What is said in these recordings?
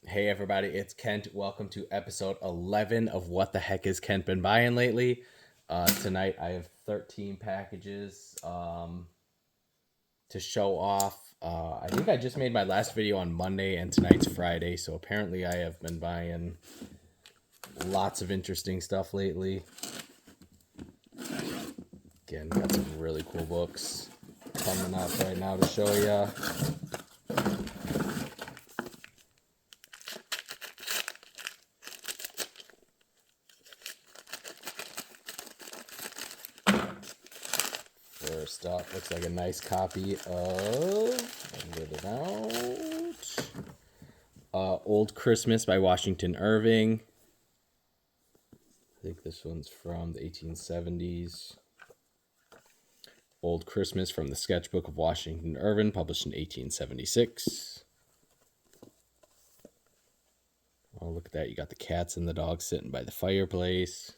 Hey everybody, it's Kent. Welcome to episode 11 of What the Heck is Kent Been Buying Lately? Tonight I have 13 packages to show off. I think I just made my last video on Monday and tonight's Friday, so apparently I have been buying lots of interesting stuff lately. Again, got some really cool books coming up right now to show you. First up, looks like a nice copy of, get it out, Old Christmas by Washington Irving. I think this one's from the 1870s. Old Christmas from the Sketchbook of Washington Irving, published in 1876. Oh, look at that. You got the cats and the dogs sitting by the fireplace.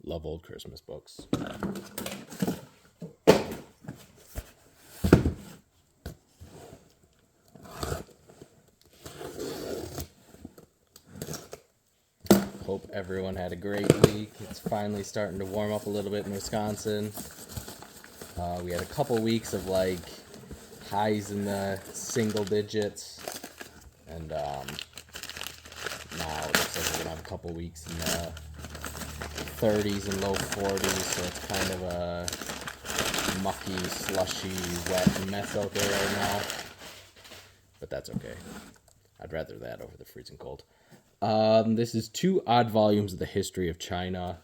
Love old Christmas books. Hope everyone had a great week. It's finally starting to warm up a little bit in Wisconsin. We had a couple weeks of like highs in the single digits, and now it looks like we're gonna have a couple weeks in the 30s and low 40s, so it's kind of a mucky, slushy, wet mess out there right now. But that's okay. I'd rather that over the freezing cold. This is two odd volumes of the history of China.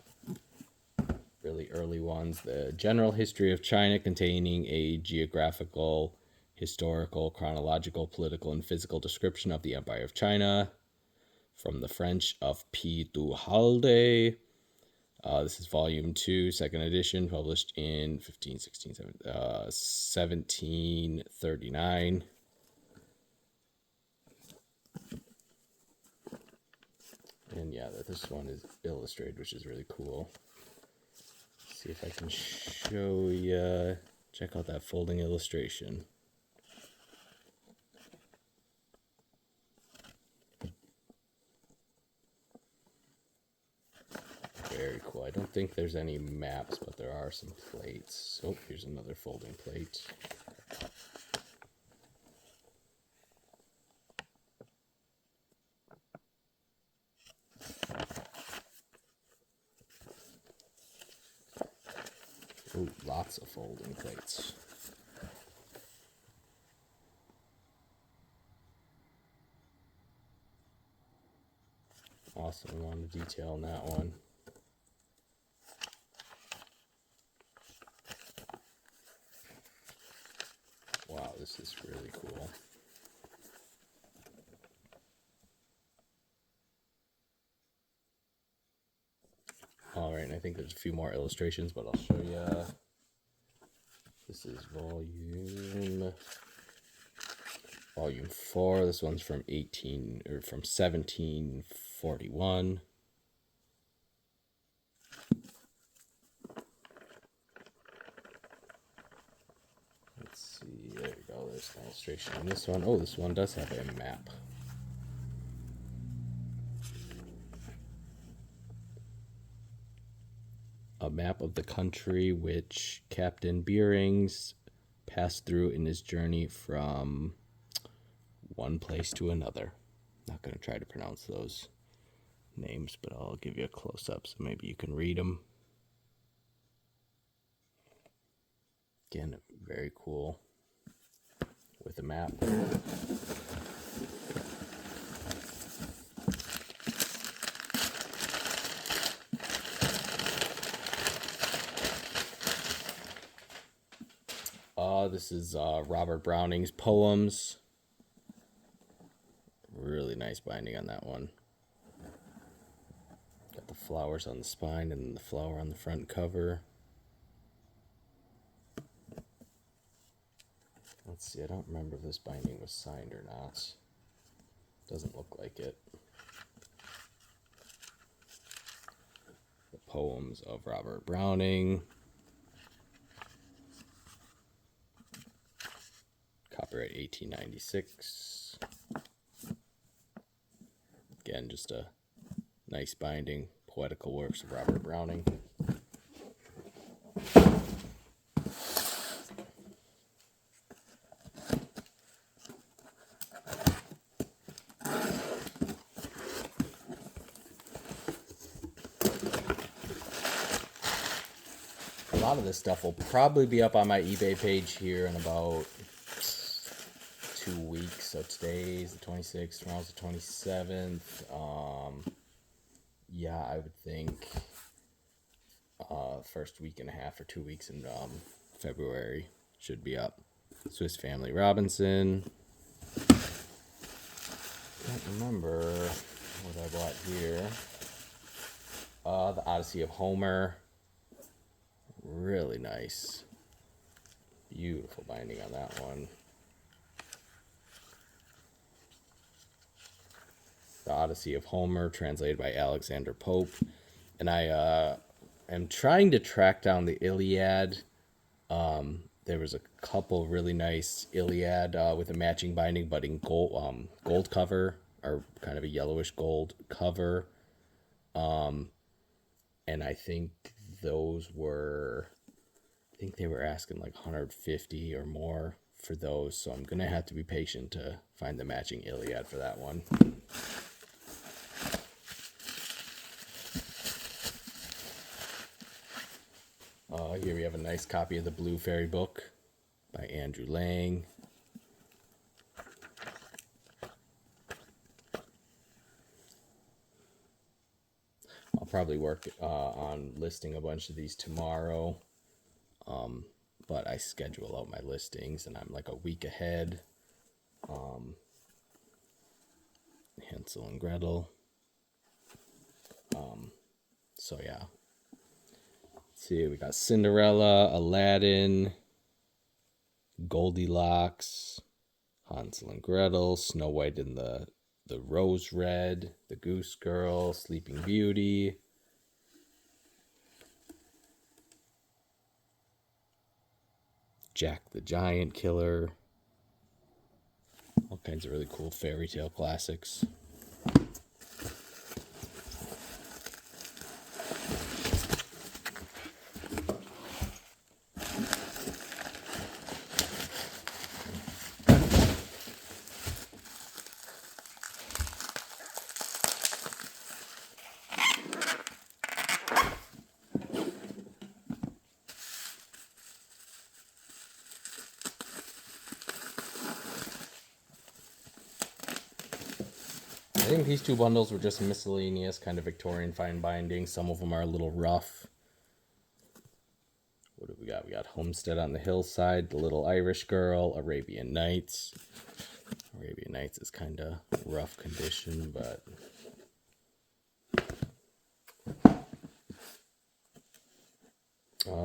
Really early ones. The General History of China, containing a geographical, historical, chronological, political, and physical description of the Empire of China. From the French of P. du Halde. This is volume 2, second edition, published in 1739. And yeah, this one is illustrated, which is really cool. Let's see if I can show you. Check out that folding illustration. Very cool. I don't think there's any maps, but there are some plates. Oh, here's another folding plate. Oh, lots of folding plates. Awesome amount of detail in that one. Wow, this is really cool. All right, and I think there's a few more illustrations, but I'll show you. This is volume 4. This one's from 1741. Let's see. There we go. There's an illustration on this one. Oh, this one does have a map. A map of the country which Captain Beerings passed through in his journey from one place to another. Not going to try to pronounce those names, but I'll give you a close-up so maybe you can read them. Again, very cool with a map. This is Robert Browning's poems. Really nice binding on that one. Got the flowers on the spine and the flower on the front cover. Let's see, I don't remember if this binding was signed or not. Doesn't look like it. The Poems of Robert Browning. Copyright 1896. Again, just a nice binding. Poetical Works of Robert Browning. A lot of this stuff will probably be up on my eBay page here in about 2 weeks. So today's the 26th, tomorrow's the 27th. Yeah, I would think first week and a half or 2 weeks in February should be up. Swiss Family Robinson. Can't remember what I bought here. The Odyssey of Homer. Really nice. Beautiful binding on that one. The Odyssey of Homer, translated by Alexander Pope. And I am trying to track down the Iliad. There was a couple really nice Iliad with a matching binding, but in gold cover, or kind of a yellowish gold cover. And I think they were asking like 150 or more for those. So I'm going to have to be patient to find the matching Iliad for that one. Here we have a nice copy of the Blue Fairy Book by Andrew Lang. I'll probably work on listing a bunch of these tomorrow, but I schedule out my listings and I'm like a week ahead. Hansel and Gretel. So yeah. Let's see, we got Cinderella, Aladdin, Goldilocks, Hansel and Gretel, Snow White and the Rose Red, The Goose Girl, Sleeping Beauty, Jack the Giant Killer. All kinds of really cool fairy tale classics. I think these two bundles were just miscellaneous, kind of Victorian fine binding. Some of them are a little rough. What do we got? We got Homestead on the Hillside, The Little Irish Girl, Arabian Nights. Arabian Nights is kind of rough condition, but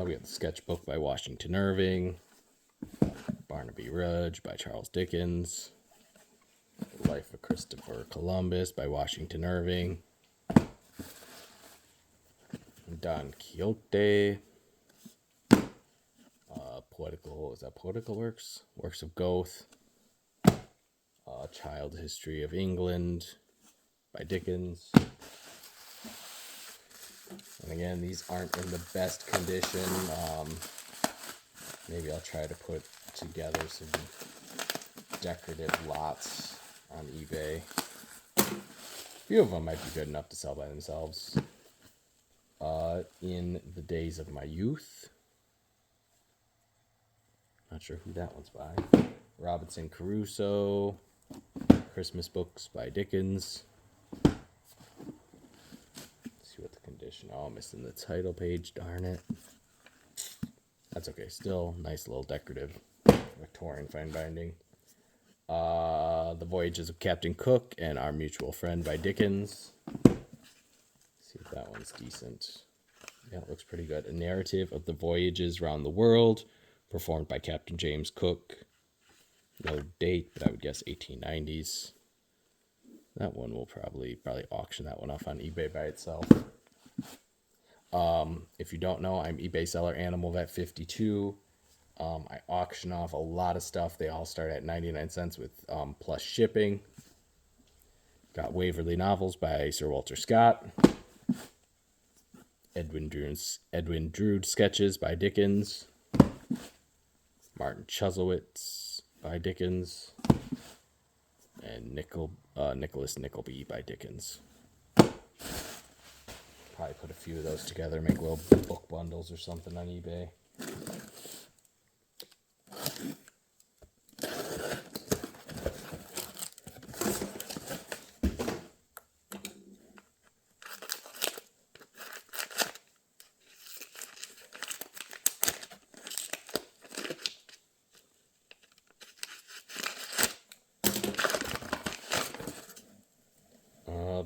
we have the Sketchbook by Washington Irving, Barnaby Rudge by Charles Dickens, The Life of Christopher Columbus by Washington Irving, Don Quixote, Poetical Works? Works of Goethe, Child History of England by Dickens. And again, these aren't in the best condition. Maybe I'll try to put together some decorative lots on eBay. A few of them might be good enough to sell by themselves. In the Days of My Youth. Not sure who that one's by. Robinson Crusoe. Christmas Books by Dickens. Let's see what the condition. Oh, I'm missing the title page. Darn it. That's okay. Still nice little decorative Victorian fine binding. The Voyages of Captain Cook and Our Mutual Friend by Dickens. Let's see if that one's decent. Yeah, it looks pretty good. A narrative of the voyages around the world, performed by Captain James Cook. No date, but I would guess 1890s. That one will probably auction that one off on eBay by itself. If you don't know, I'm eBay seller Animal Vet 52. I auction off a lot of stuff. They all start at 99 cents with plus shipping. Got Waverly Novels by Sir Walter Scott. Edwin Drood Sketches by Dickens. Martin Chuzzlewit's by Dickens. And Nicholas Nickleby by Dickens. Probably put a few of those together, make little book bundles or something on eBay.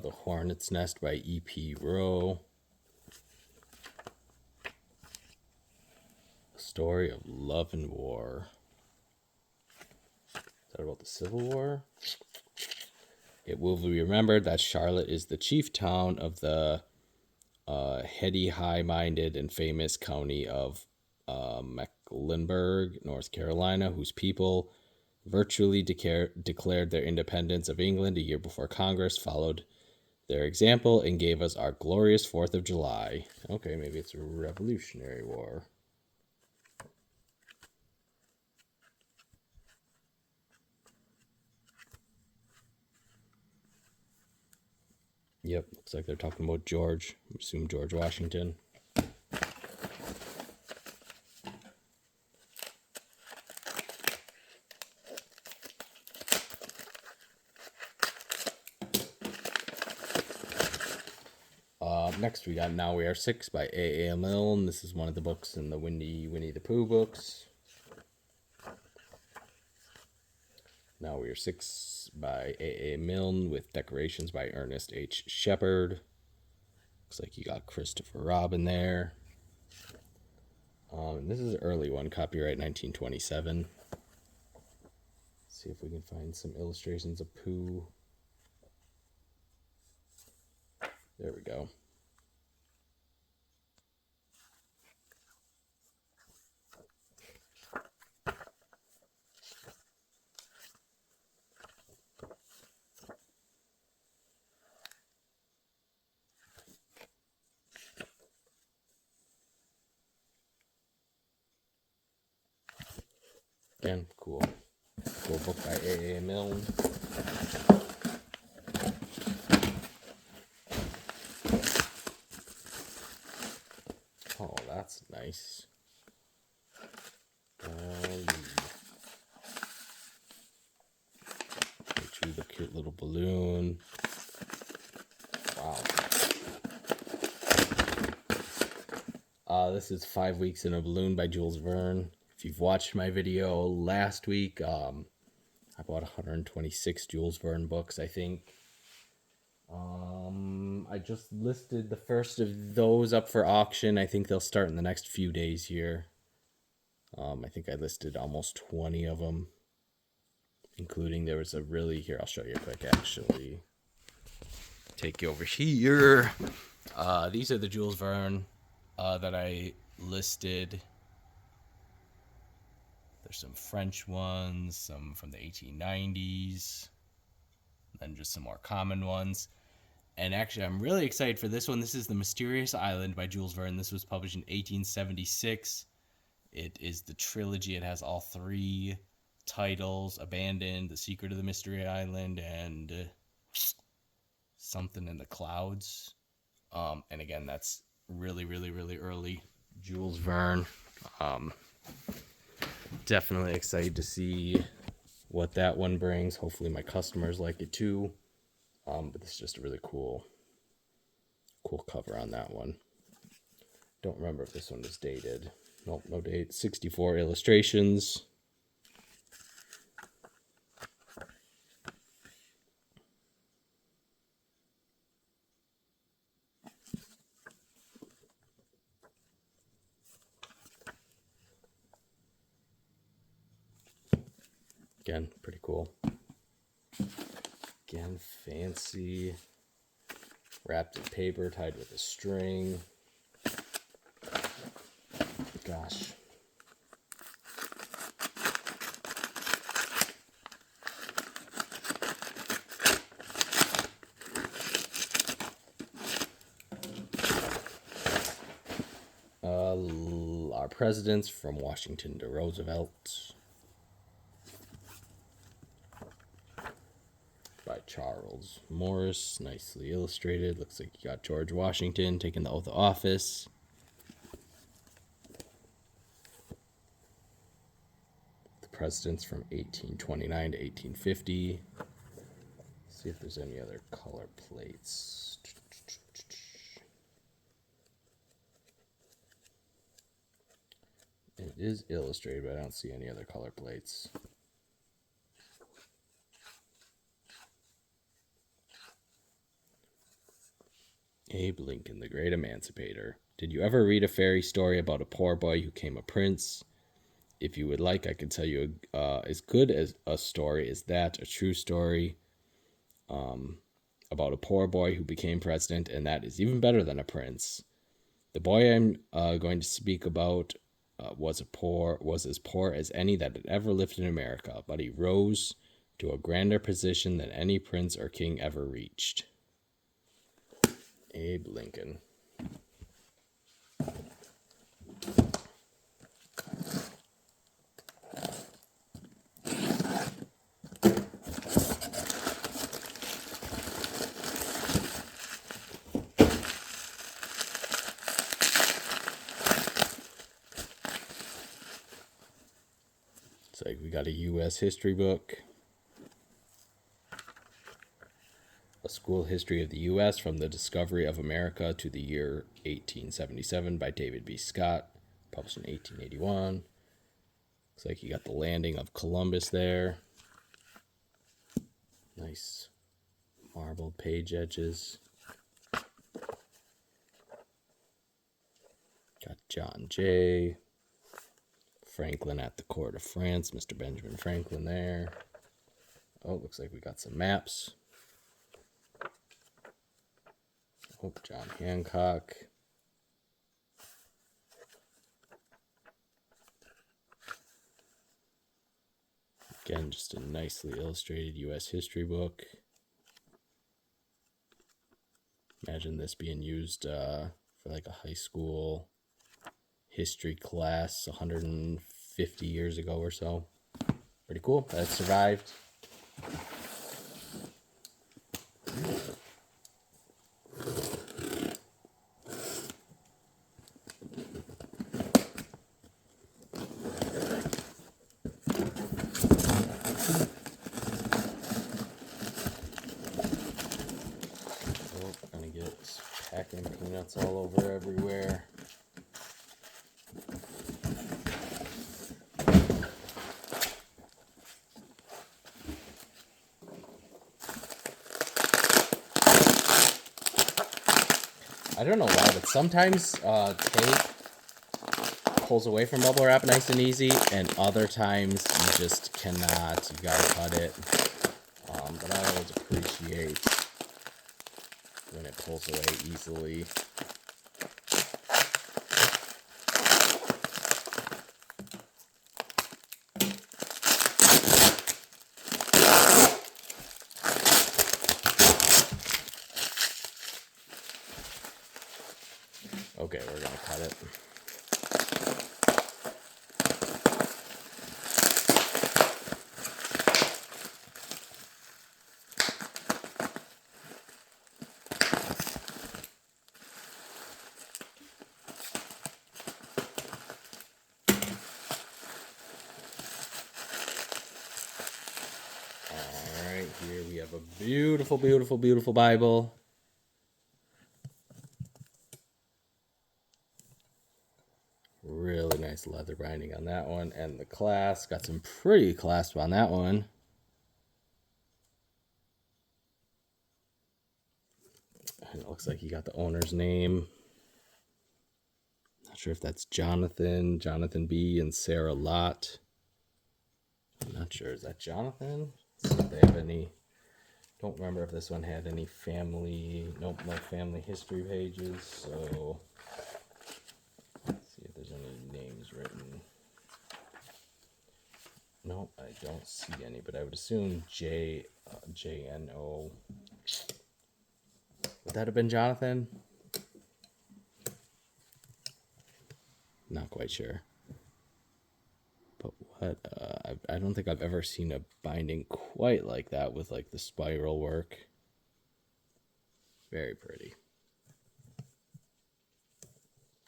The Hornet's Nest by E.P. Rowe. A Story of Love and War. Is that about the Civil War? It will be remembered that Charlotte is the chief town of the heady, high-minded, and famous county of Mecklenburg, North Carolina, whose people virtually declared their independence of England a year before Congress followed their example and gave us our glorious 4th of July. Okay, maybe it's a Revolutionary War. Yep, looks like they're talking about George. I assume George Washington. Next, we got Now We Are Six by A.A. Milne. This is one of the books in the Winnie the Pooh books. Now We Are Six by A.A. Milne with decorations by Ernest H. Shepard. Looks like you got Christopher Robin there. This is an early one, copyright 1927. Let's see if we can find some illustrations of Pooh. There we go. Again, cool book by A.A. Milne. Oh, that's nice. The cute little balloon. Wow. This is 5 Weeks in a Balloon by Jules Verne. If you've watched my video last week, I bought 126 Jules Verne books, I think. I just listed the first of those up for auction. I think they'll start in the next few days here. I think I listed almost 20 of them, including there was a really, here, I'll show you quick, actually. Take you over here. These are the Jules Verne that I listed. There's some French ones, some from the 1890s, then just some more common ones. And actually, I'm really excited for this one. This is The Mysterious Island by Jules Verne. This was published in 1876. It is the trilogy. It has all 3 titles: Abandoned, The Secret of the Mystery Island, and Something in the Clouds. And again, that's really, really, really early Jules Verne. Definitely excited to see what that one brings. Hopefully my customers like it too. But this is just a really cool cover on that one. Don't remember if this one was dated. Nope, no date. 64 illustrations. Again, pretty cool. Again, fancy. Wrapped in paper, tied with a string. Gosh. Our presidents from Washington to Roosevelt. By Charles Morris, nicely illustrated. Looks like you got George Washington taking the oath of office. The presidents from 1829 to 1850. See if there's any other color plates. It is illustrated, but I don't see any other color plates. Abe Lincoln, the Great Emancipator. Did you ever read a fairy story about a poor boy who became a prince? If you would like, I can tell you as good as a story as that, a true story about a poor boy who became president, and that is even better than a prince. The boy I'm going to speak about was as poor as any that had ever lived in America, but he rose to a grander position than any prince or king ever reached. Abe Lincoln. It's like we got a U.S. history book. A School History of the U.S. from the Discovery of America to the year 1877 by David B. Scott, published in 1881. Looks like you got the landing of Columbus there. Nice marbled page edges. Got John Jay. Franklin at the court of France, Mr. Benjamin Franklin there. Oh, looks like we got some maps. Oh, John Hancock. Again, just a nicely illustrated U.S. history book. Imagine this being used for like a high school history class 150 years ago or so. Pretty cool. That survived. Gonna get packing peanuts all over everywhere. I don't know why, but sometimes tape pulls away from bubble wrap nice and easy, and other times you just cannot. You gotta cut it. But I always appreciate when it pulls away easily. Okay, we're gonna cut it. Alright, here we have a beautiful, beautiful, beautiful Bible. Really nice leather binding on that one. And the clasp, got some pretty clasp on that one. And it looks like you got the owner's name. Not sure if that's Jonathan B. and Sarah Lott. I'm not sure. Is that Jonathan? Let's see if they have any. don't remember if this one had any family, nope, no family history pages, so let's see if there's any names written. Nope, I don't see any, but I would assume JNO. Would that have been Jonathan? Not quite sure. But what, I don't think I've ever seen a binding quite like that with like the spiral work. Very pretty.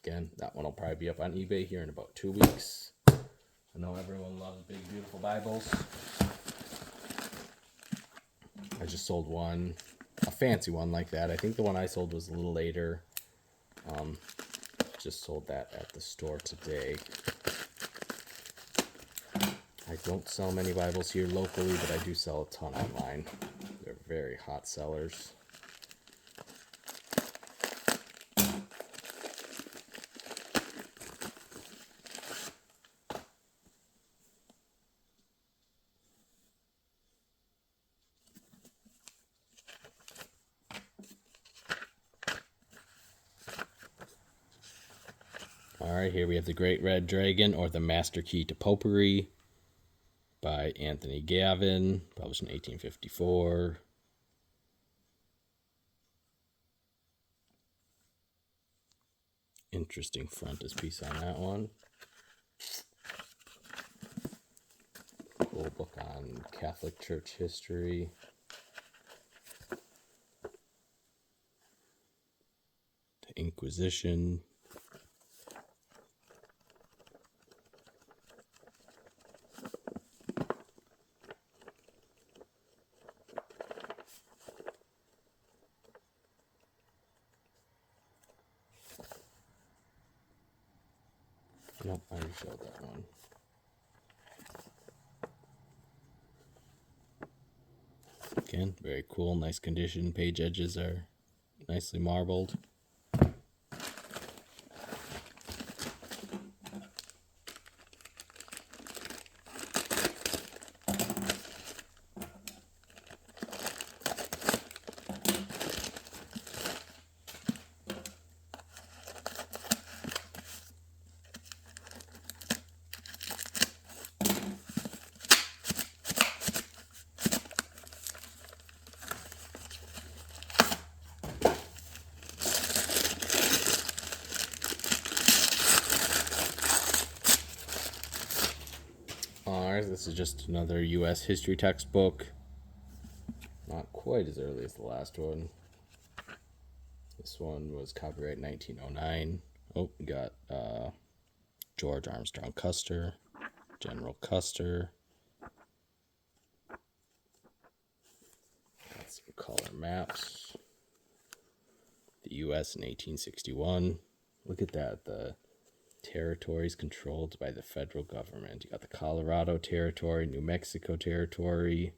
Again, that one will probably be up on eBay here in about 2 weeks. I know everyone loves big, beautiful Bibles. I just sold one, a fancy one like that. I think the one I sold was a little later. Just sold that at the store today. I don't sell many Bibles here locally, but I do sell a ton online. They're very hot sellers. All right, here we have The Great Red Dragon, or The Master Key to Popery, by Anthony Gavin, published in 1854. Interesting frontispiece on that one. Cool book on Catholic Church history. The Inquisition. Nope, I already showed that one. Again, very cool, nice condition. Page edges are nicely marbled. Alright, this is just another U.S. history textbook. Not quite as early as the last one. This one was copyright 1909. Oh, we got George Armstrong Custer, General Custer. Got some color maps. The U.S. in 1861. Look at that, the territories controlled by the federal government. You got the Colorado Territory, New Mexico Territory,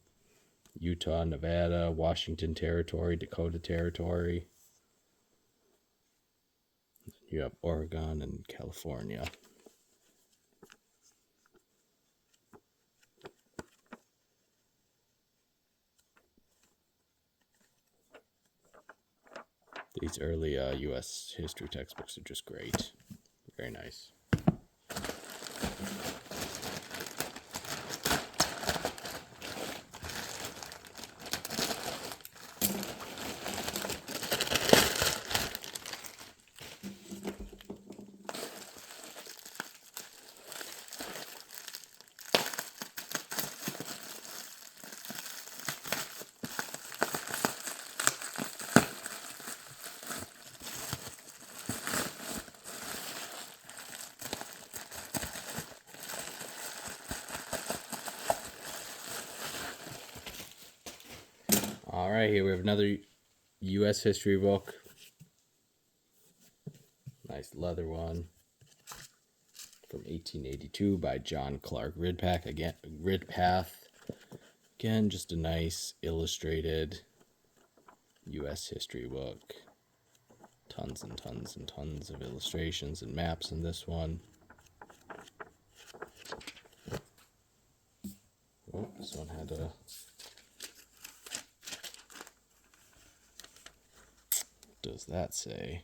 Utah, Nevada, Washington Territory, Dakota Territory. You have Oregon and California. These early U.S. history textbooks are just great. Very nice. All right, here we have another U.S. history book. Nice leather one from 1882 by John Clark Ridpath. Again, just a nice illustrated U.S. history book. Tons and tons and tons of illustrations and maps in this one. Oh, this one had a does that say?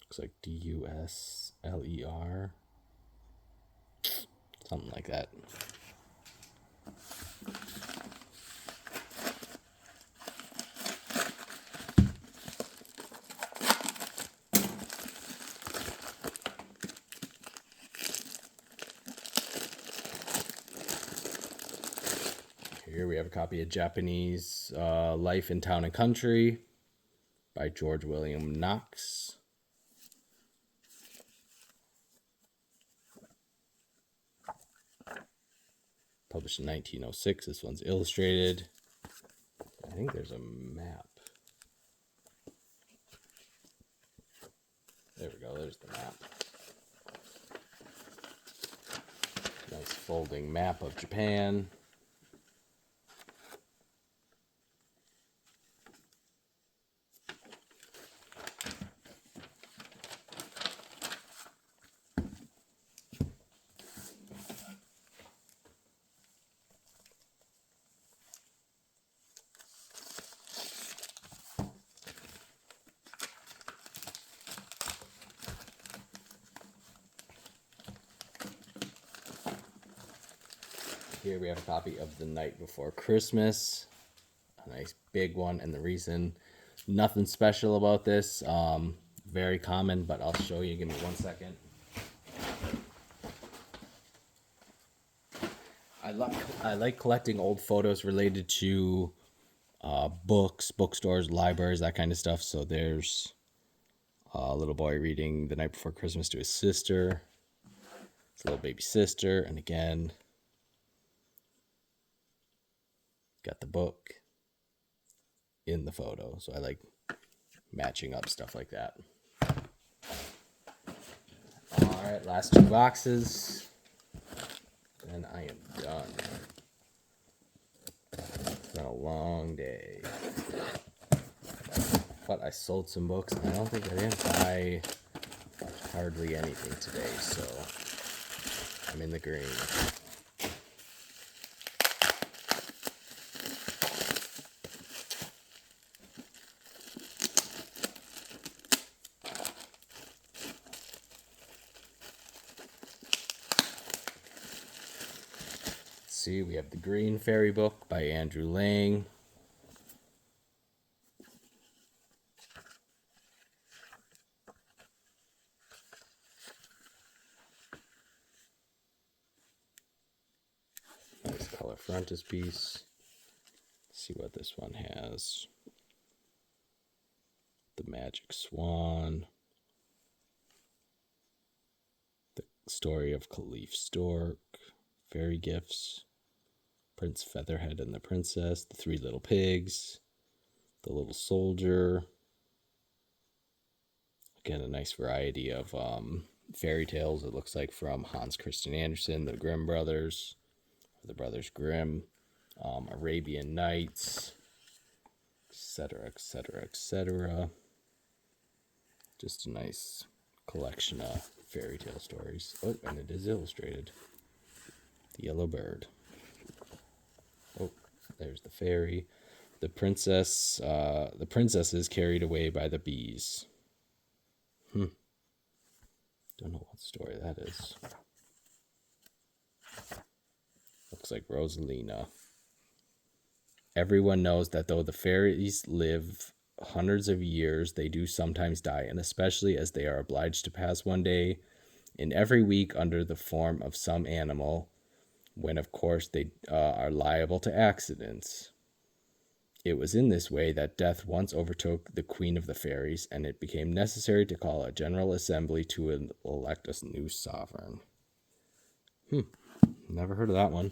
Looks like Dusler. Something like that. Here we have a copy of Japanese Life in Town and Country by George William Knox. Published in 1906. This one's illustrated. I think there's a map. There we go. There's the map. Nice folding map of Japan. Here we have a copy of The Night Before Christmas, a nice big one, and the reason, nothing special about this, very common, but I'll show you. Give me 1 second. I like collecting old photos related to books, bookstores, libraries, that kind of stuff. So there's a little boy reading The Night Before Christmas to his sister, his little baby sister, and again, got the book in the photo. So I like matching up stuff like that. All right, last 2 boxes, and I am done. It's been a long day, but I sold some books, and I don't think I didn't buy hardly anything today, so I'm in the green. See, we have The Green Fairy Book by Andrew Lang. Nice color frontispiece. Let's see what this one has. The Magic Swan. The Story of Caliph Stork. Fairy Gifts. Prince Featherhead and the Princess, The Three Little Pigs, The Little Soldier. Again, a nice variety of fairy tales, it looks like, from Hans Christian Andersen, the Grimm brothers, or the Brothers Grimm, Arabian Nights, etc., etc., etc. Just a nice collection of fairy tale stories. Oh, and it is illustrated. The Yellow Bird. Oh, there's the fairy. The princess is carried away by the bees. Don't know what story that is. Looks like Rosalina. Everyone knows that though the fairies live hundreds of years, they do sometimes die, and especially as they are obliged to pass one day in every week under the form of some animal, when of course they are liable to accidents. It was in this way that death once overtook the queen of the fairies, and it became necessary to call a general assembly to elect a new sovereign. Never heard of that one.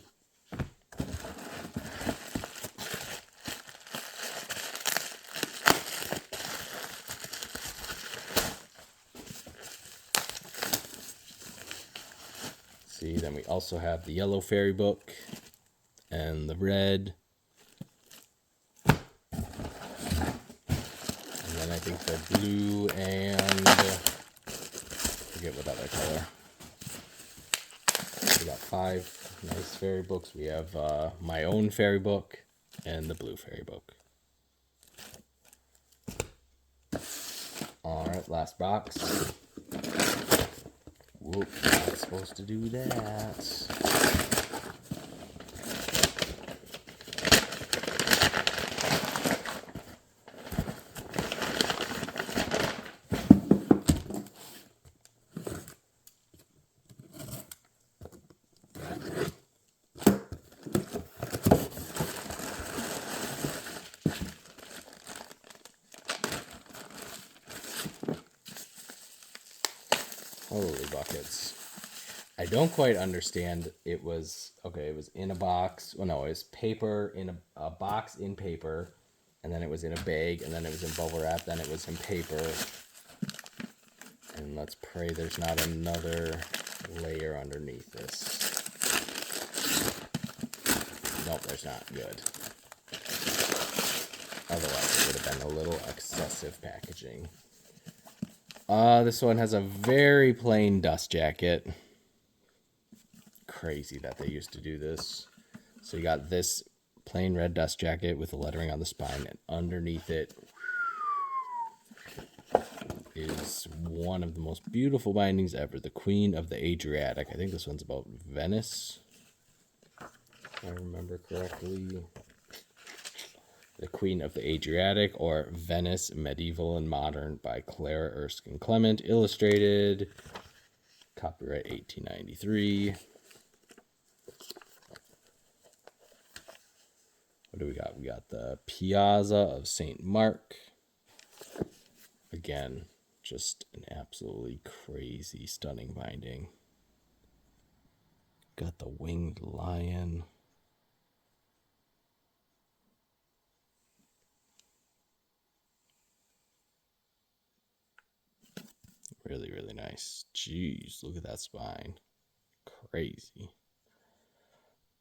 See, then we also have the yellow fairy book and the red. And then I think the blue and I forget what other color. We got 5 nice fairy books. We have my own fairy book and the blue fairy book. Alright, last box. Whoop, not supposed to do that. Holy buckets. I don't quite understand. It was in a box. Well, no, it was paper in a box in paper, and then it was in a bag, and then it was in bubble wrap, then it was in paper. And let's pray there's not another layer underneath this. Nope, there's not. Good. Otherwise, it would have been a little excessive packaging. This one has a very plain dust jacket. Crazy that they used to do this. So you got this plain red dust jacket with the lettering on the spine, and underneath it is one of the most beautiful bindings ever, the Queen of the Adriatic. I think this one's about Venice, if I remember correctly. The Queen of the Adriatic, or Venice, Medieval and Modern, by Clara Erskine Clement, illustrated, copyright 1893. What do we got? We got the Piazza of St. Mark. Again, just an absolutely crazy, stunning binding. Got the Winged Lion. Really, really nice. Jeez, look at that spine. Crazy.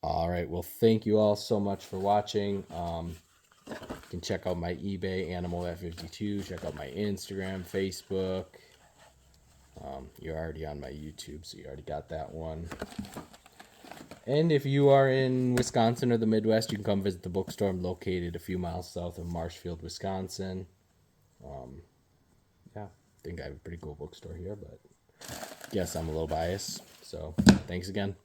All right, well, thank you all so much for watching. You can check out my eBay, Animal at 52. Check out my Instagram, Facebook. You're already on my YouTube, so you already got that one. And if you are in Wisconsin or the Midwest, you can come visit the bookstore. I'm located a few miles south of Marshfield, Wisconsin. Yeah, I think I have a pretty cool bookstore here, but yes, I'm a little biased. So thanks again.